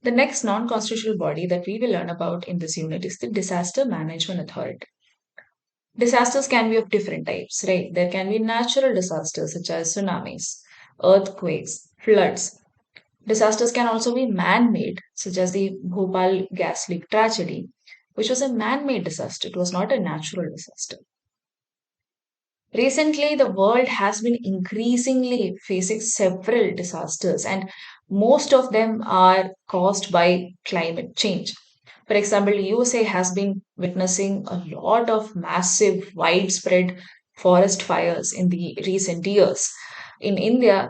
The next non-constitutional body that we will learn about in this unit is the Disaster Management Authority. Disasters can be of different types, right? There can be natural disasters such as tsunamis, earthquakes, floods. Disasters can also be man made, such as the Bhopal gas leak tragedy, which was a man made disaster. It was not a natural disaster. Recently, the world has been increasingly facing several disasters, and most of them are caused by climate change. For example, USA has been witnessing a lot of massive, widespread forest fires in the recent years. In India,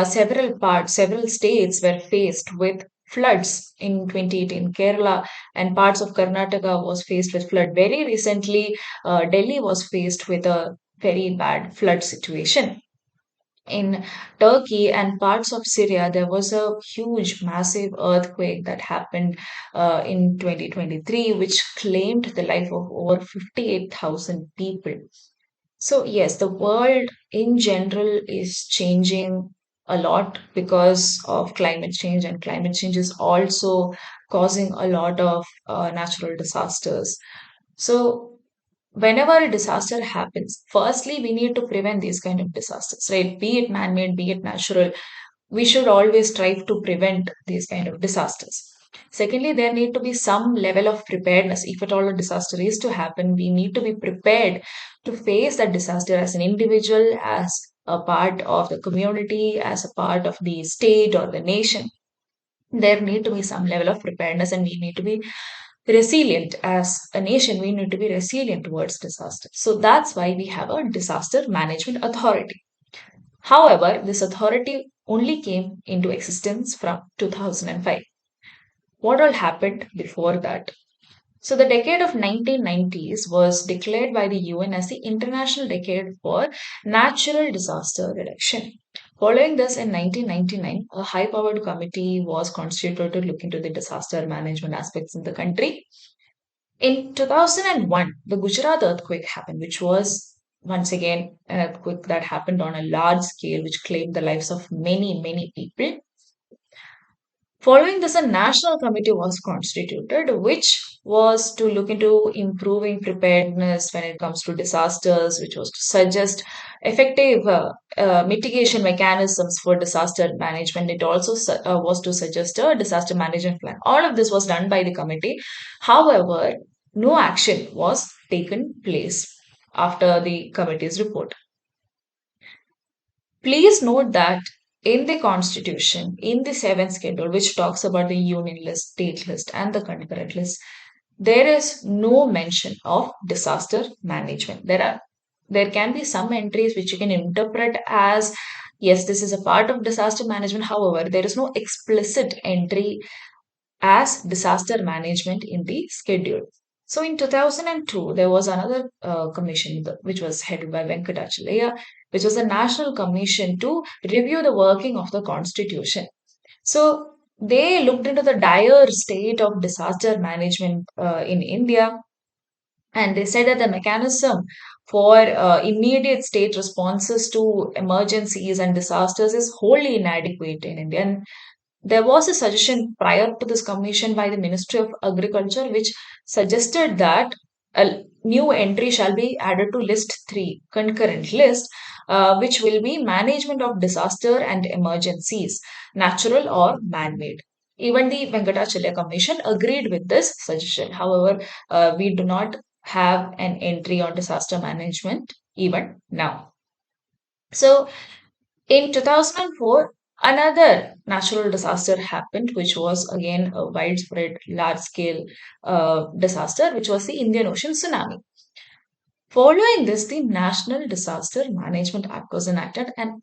several states were faced with floods in 2018. Kerala and parts of Karnataka was faced with flood. Very recently, Delhi was faced with a very bad flood situation. In Turkey and parts of Syria, there was a huge, massive earthquake that happened in 2023, which claimed the life of over 58,000 people. So, yes, the world in general is changing a lot because of climate change, and climate change is also causing a lot of natural disasters. So, whenever a disaster happens, firstly, we need to prevent these kind of disasters, right? Be it man made, be it natural, we should always strive to prevent these kind of disasters. Secondly, there need to be some level of preparedness. If at all a disaster is to happen, we need to be prepared to face that disaster as an individual, as a part of the community, as a part of the state or the nation. There need to be some level of preparedness, and we need to be resilient. As a nation, we need to be resilient towards disaster. So that's why we have a disaster management authority. However, this authority only came into existence from 2005. What all happened before that? So the decade of 1990s was declared by the UN as the International Decade for Natural Disaster Reduction. Following this, in 1999, a high-powered committee was constituted to look into the disaster management aspects in the country. In 2001, the Gujarat earthquake happened, which was once again an earthquake that happened on a large scale, which claimed the lives of many, many people. Following this, a national committee was constituted, which was to look into improving preparedness when it comes to disasters, which was to suggest effective mitigation mechanisms for disaster management. It also was to suggest a disaster management plan. All of this was done by the committee. However, no action was taken place after the committee's report. Please note that in the Constitution, in the seventh schedule, which talks about the union list, state list, and the concurrent list, there is no mention of disaster management. There can be some entries which you can interpret as yes, this is a part of disaster management. However, there is no explicit entry as disaster management in the schedule. So in 2002, there was another commission which was headed by Venkatachalaya, which was a national commission to review the working of the constitution. So they looked into the dire state of disaster management in India, and they said that the mechanism for immediate state responses to emergencies and disasters is wholly inadequate in India. And there was a suggestion prior to this commission by the Ministry of Agriculture, which suggested that a new entry shall be added to list 3, concurrent list, which will be management of disaster and emergencies, natural or man made. Even the Venkatachalya Commission agreed with this suggestion. However, we do not have an entry on disaster management even now. So, in 2004, another natural disaster happened, which was again a widespread, large scale disaster, which was the Indian Ocean tsunami. Following this, the National Disaster Management Act was enacted, and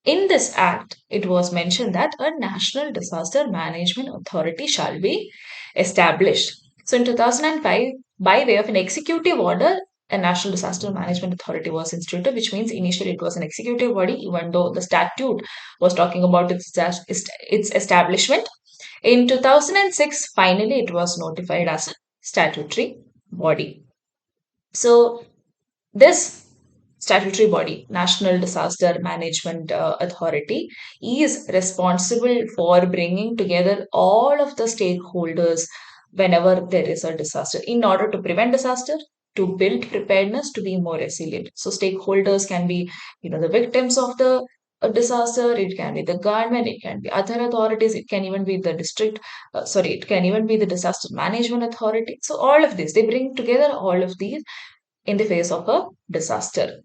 in this act, it was mentioned that a National Disaster Management Authority shall be established. So, in 2005, by way of an executive order, a National Disaster Management Authority was instituted, which means initially it was an executive body, even though the statute was talking about its establishment. In 2006, finally, it was notified as a statutory body. So, this statutory body, National Disaster Management Authority, is responsible for bringing together all of the stakeholders whenever there is a disaster in order to prevent disaster, to build preparedness, to be more resilient. So stakeholders can be, the victims of the disaster. It can be the government. It can be other authorities. It can even be the district. Sorry, it can even be the disaster management authority. So all of this, they bring together all of these in the face of a disaster.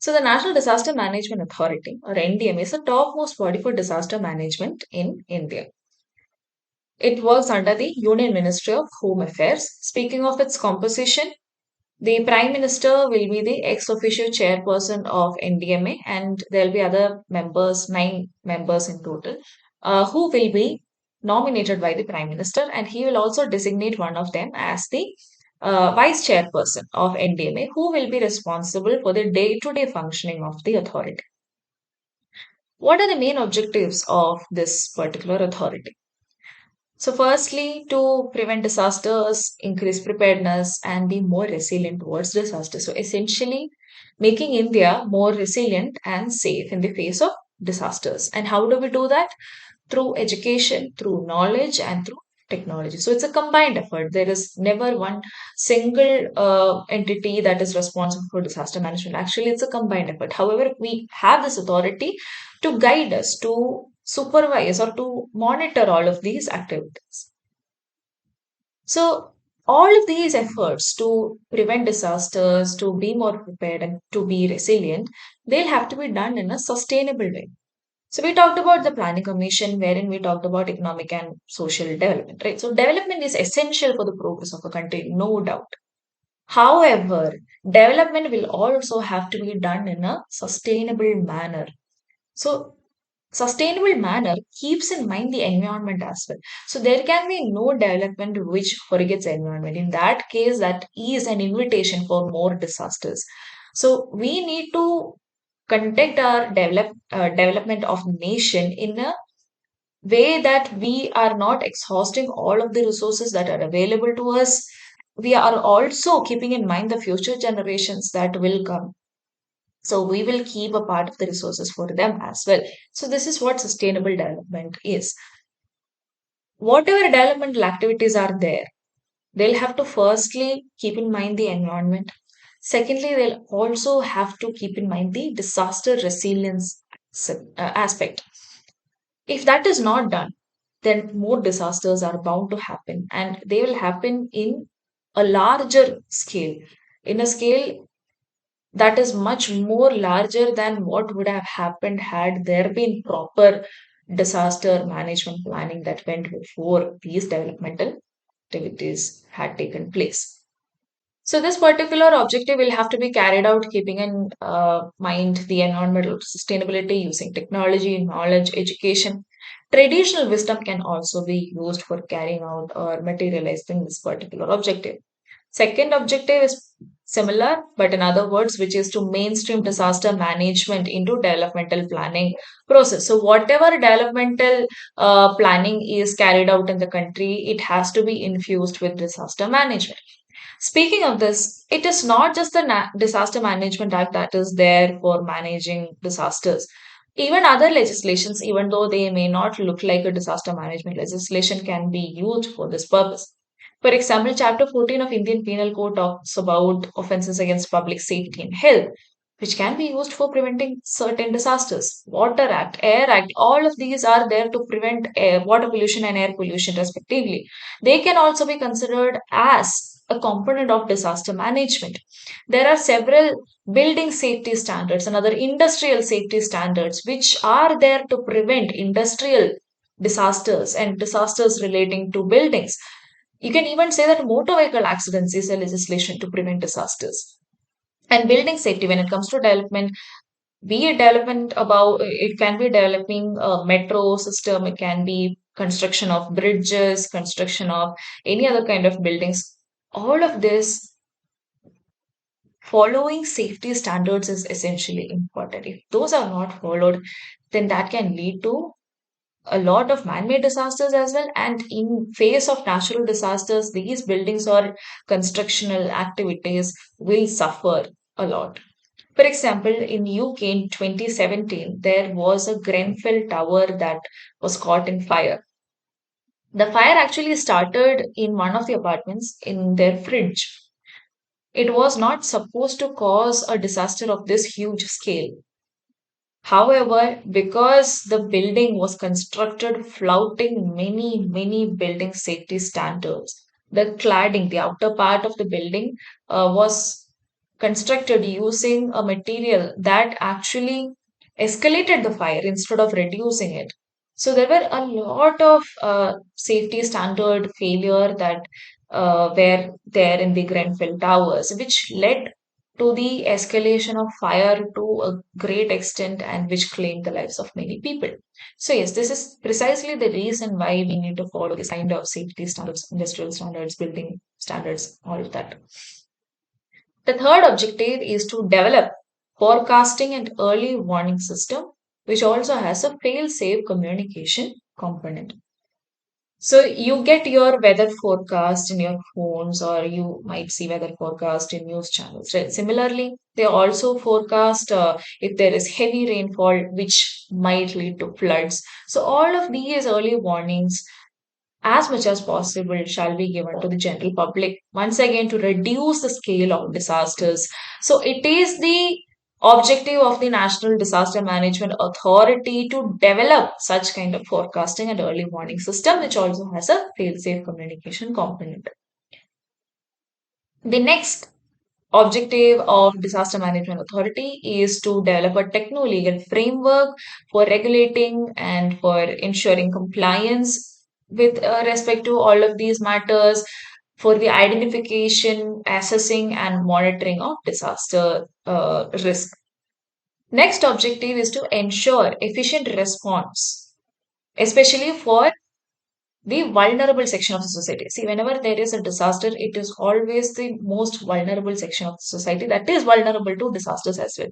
So, the National Disaster Management Authority, or NDMA, is the topmost body for disaster management in India. It works under the Union Ministry of Home Affairs. Speaking of its composition, the Prime Minister will be the ex officio chairperson of NDMA, and there will be other members, 9 members in total, who will be nominated by the Prime Minister, and he will also designate one of them as the vice chairperson of NDMA, who will be responsible for the day to day functioning of the authority. What are the main objectives of this particular authority? So, firstly, to prevent disasters, increase preparedness, and be more resilient towards disasters. So, essentially, making India more resilient and safe in the face of disasters. And how do we do that? Through education, through knowledge, and through technology. So, it's a combined effort. There is never one single entity that is responsible for disaster management. Actually, it's a combined effort. However, we have this authority to guide us, to supervise, or to monitor all of these activities. So, all of these efforts to prevent disasters, to be more prepared, and to be resilient, they'll have to be done in a sustainable way. So, we talked about the Planning Commission, wherein we talked about economic and social development, right? So, development is essential for the progress of a country, no doubt. However, development will also have to be done in a sustainable manner. So, sustainable manner keeps in mind the environment as well. So there can be no development which forgets environment. In that case, that is an invitation for more disasters. So we need to conduct our development of nation in a way that we are not exhausting all of the resources that are available to us. We are also keeping in mind the future generations that will come, so we will keep a part of the resources for them as well. So this is what sustainable development is. Whatever developmental activities are there, they'll have to firstly keep in mind the environment. Secondly, they'll also have to keep in mind the disaster resilience aspect. If that is not done, then more disasters are bound to happen, and they will happen in a larger scale, in a scale that is much more larger than what would have happened had there been proper disaster management planning that went before these developmental activities had taken place. So, this particular objective will have to be carried out keeping in mind the environmental sustainability using technology, knowledge, education. Traditional wisdom can also be used for carrying out or materializing this particular objective. Second objective is similar, but in other words, which is to mainstream disaster management into developmental planning process. So whatever developmental planning is carried out in the country, it has to be infused with disaster management. Speaking of this, it is not just the Disaster Management Act that is there for managing disasters. Even other legislations, even though they may not look like a disaster management legislation, can be used for this purpose. For example, Chapter 14 of Indian Penal Code talks about offences against public safety and health, which can be used for preventing certain disasters. Water Act, Air Act, all of these are there to prevent water pollution and air pollution, respectively. They can also be considered as a component of disaster management. There are several building safety standards and other industrial safety standards which are there to prevent industrial disasters and disasters relating to buildings. You can even say that motor vehicle accidents is a legislation to prevent disasters. And building safety, when it comes to development, be it development about, it can be developing a metro system, it can be construction of bridges, construction of any other kind of buildings. All of this, following safety standards is essentially important. If those are not followed, then that can lead to a lot of man-made disasters as well, and in face of natural disasters, these buildings or constructional activities will suffer a lot. For example, in UK in 2017, there was a Grenfell Tower that was caught in fire. The fire actually started in one of the apartments in their fridge. It was not supposed to cause a disaster of this huge scale. However, because the building was constructed flouting many building safety standards, the cladding, the outer part of the building, was constructed using a material that actually escalated the fire instead of reducing it. So there were a lot of safety standard failure that were there in the Grenfell Towers, which led to the escalation of fire to a great extent and which claimed the lives of many people. So, yes, this is precisely the reason why we need to follow this kind of safety standards, industrial standards, building standards, all of that. The third objective is to develop forecasting and early warning system, which also has a fail-safe communication component. So you get your weather forecast in your phones, or you might see weather forecast in news channels. Right? Similarly, they also forecast if there is heavy rainfall, which might lead to floods. So all of these early warnings, as much as possible, shall be given to the general public once again to reduce the scale of disasters. So it is the objective of the National Disaster Management Authority to develop such kind of forecasting and early warning system, which also has a fail-safe communication component. The next objective of Disaster Management Authority is to develop a techno-legal framework for regulating and for ensuring compliance with respect to all of these matters, for the identification, assessing, and monitoring of disaster risk. Next objective is to ensure efficient response, especially for the vulnerable section of the society. See, whenever there is a disaster, it is always the most vulnerable section of the society that is vulnerable to disasters as well.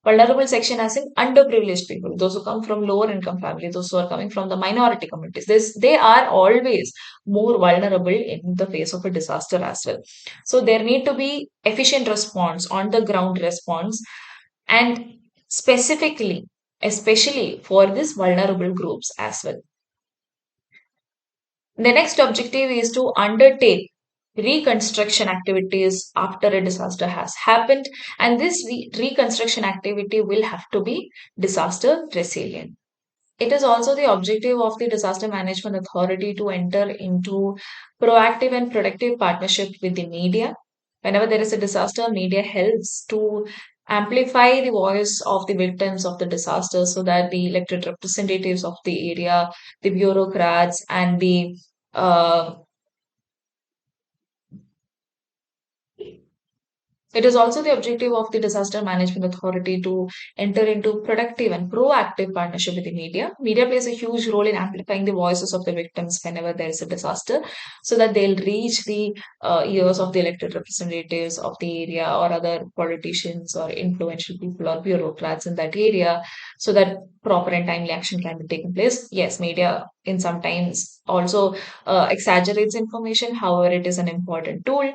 Vulnerable section as in underprivileged people, those who come from lower income families, those who are coming from the minority communities. They are always more vulnerable in the face of a disaster as well. So there need to be efficient response, on the ground response, and specifically, especially for these vulnerable groups as well. The next objective is to undertake reconstruction activities after a disaster has happened, and this reconstruction activity will have to be disaster resilient. It is also the objective of the Disaster Management Authority to enter into proactive and productive partnership with the media. Whenever there is a disaster, media helps to amplify the voice of the victims of the disaster so that the elected representatives of the area, the bureaucrats, and the uh, it is also the objective of the Disaster Management Authority to enter into productive and proactive partnership with the media. Media plays a huge role in amplifying the voices of the victims whenever there is a disaster, so that they'll reach the ears of the elected representatives of the area or other politicians or influential people or bureaucrats in that area, so that proper and timely action can be taken place. Yes, media in sometimes also exaggerates information. However, it is an important tool.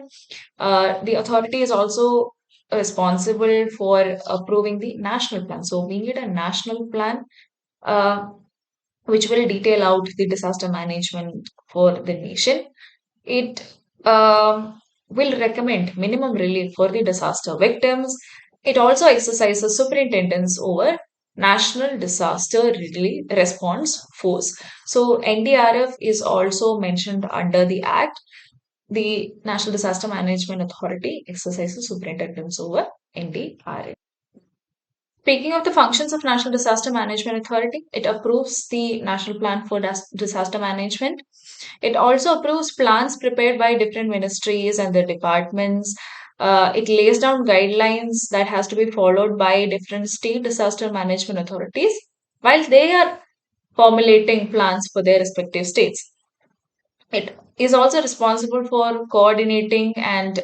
The authority is also responsible for approving the national plan. So we need a national plan uh, which will detail out the disaster management for the nation. It will recommend minimum relief for the disaster victims. It also exercises superintendence over National Disaster Relief Response Force. So NDRF is also mentioned under the Act. The National Disaster Management Authority exercises superintendence over NDRA. Speaking of the functions of National Disaster Management Authority, it approves the National Plan for Disaster Management. It also approves plans prepared by different ministries and their departments. It lays down guidelines that has to be followed by different state disaster management authorities while they are formulating plans for their respective states. It is also responsible for coordinating and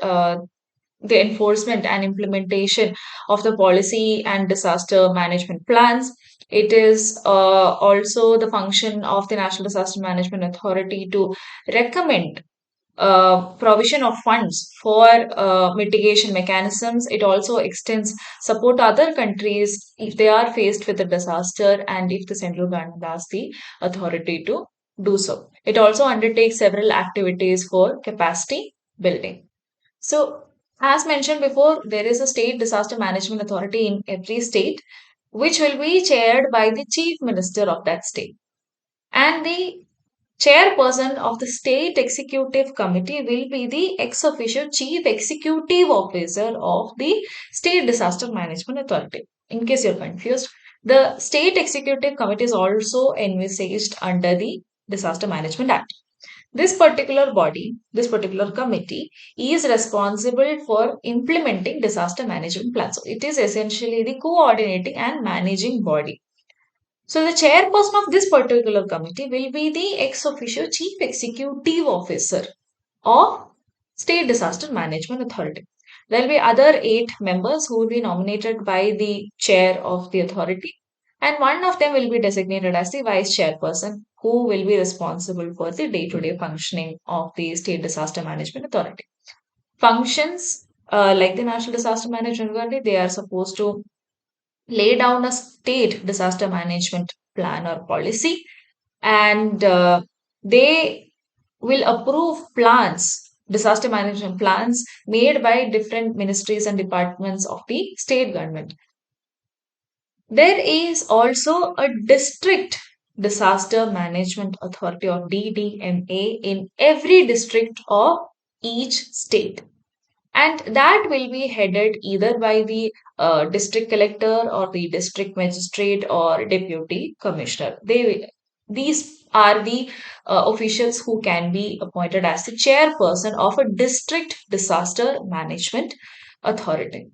the enforcement and implementation of the policy and disaster management plans. It is also the function of the National Disaster Management Authority to recommend provision of funds for mitigation mechanisms. It also extends support to other countries if they are faced with a disaster and if the central government has the authority to do so. It also undertakes several activities for capacity building. So, as mentioned before, there is a state disaster management authority in every state, which will be chaired by the chief minister of that state. And the chairperson of the state executive committee will be the ex officio chief executive officer of the state disaster management authority. In case you're confused, the state executive committee is also envisaged under the Disaster Management Act. This particular body, this particular committee is responsible for implementing disaster management plans. So it is essentially the coordinating and managing body. So the chairperson of this particular committee will be the ex officio chief executive officer of State Disaster Management Authority. There will be other eight members who will be nominated by the chair of the authority, and one of them will be designated as the vice chairperson who will be responsible for the day to day functioning of the State Disaster Management Authority. Functions like the National Disaster Management Authority, they are supposed to lay down a state disaster management plan or policy, and they will approve plans, disaster management plans made by different ministries and departments of the state government. There is also a district disaster management authority or DDMA in every district of each state, and that will be headed either by the district collector or the district magistrate or deputy commissioner. These are the officials who can be appointed as the chairperson of a district disaster management authority.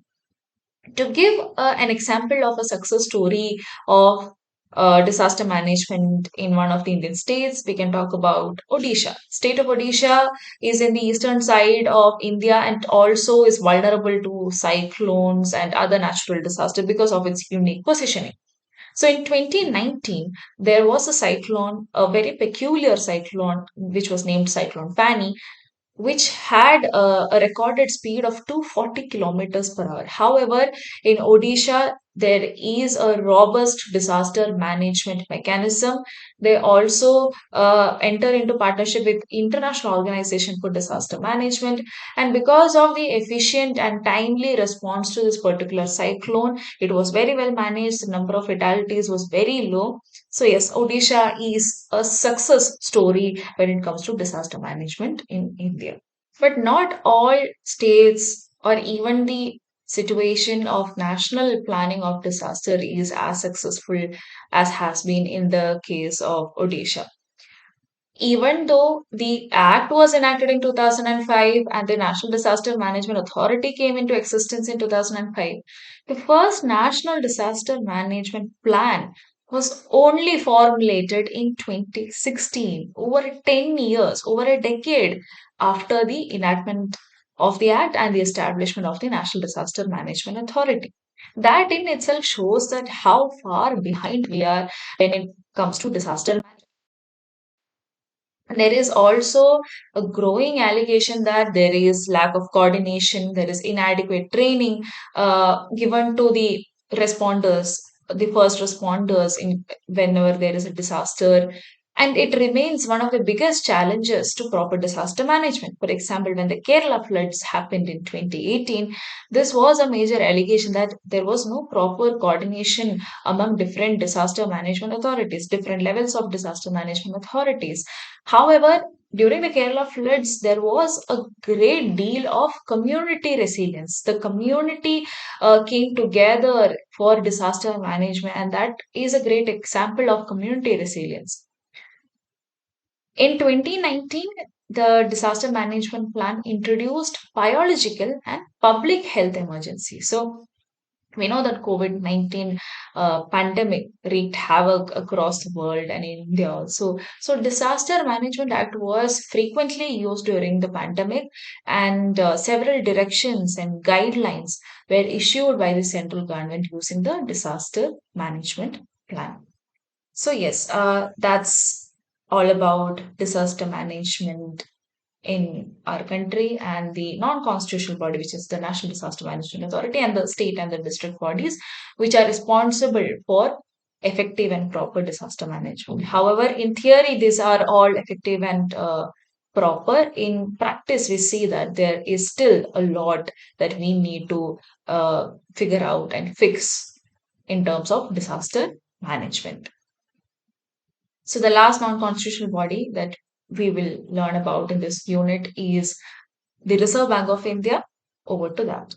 To give an example of a success story of disaster management in one of the Indian states, we can talk about Odisha. State of Odisha is in the eastern side of India and also is vulnerable to cyclones and other natural disasters because of its unique positioning. So in 2019, there was a cyclone, a very peculiar cyclone, which was named Cyclone Fani, which had a recorded speed of 240 kilometers per hour. However, in Odisha, there is a robust disaster management mechanism. They also enter into partnership with International Organization for Disaster Management. And because of the efficient and timely response to this particular cyclone, it was very well managed. The number of fatalities was very low. So, yes, Odisha is a success story when it comes to disaster management in India. But not all states or even the situation of national planning of disaster is as successful as has been in the case of Odisha. Even though the Act was enacted in 2005 and the National Disaster Management Authority came into existence in 2005, the first National Disaster Management Plan was only formulated in 2016, over 10 years, over a decade after the enactment of the Act and the establishment of the National Disaster Management Authority. That in itself shows that how far behind we are when it comes to disaster. There is also a growing allegation that there is lack of coordination, there is inadequate training given to the responders, the first responders in whenever there is a disaster. And it remains one of the biggest challenges to proper disaster management. For example, when the Kerala floods happened in 2018, this was a major allegation that there was no proper coordination among different disaster management authorities, different levels of disaster management authorities. However, during the Kerala floods, there was a great deal of community resilience. The community came together for disaster management, and that is a great example of community resilience. In 2019, the disaster management plan introduced biological and public health emergency. So, we know that COVID-19 pandemic wreaked havoc across the world and in India also. So, Disaster Management Act was frequently used during the pandemic, and several directions and guidelines were issued by the central government using the disaster management plan. So, yes, that's all about disaster management in our country and the non-constitutional body, which is the National Disaster Management Authority, and the state and the district bodies, which are responsible for effective and proper disaster management. However, in theory, these are all effective and proper. In practice, we see that there is still a lot that we need to figure out and fix in terms of disaster management. So, the last non constitutional body that we will learn about in this unit is the Reserve Bank of India. Over to that.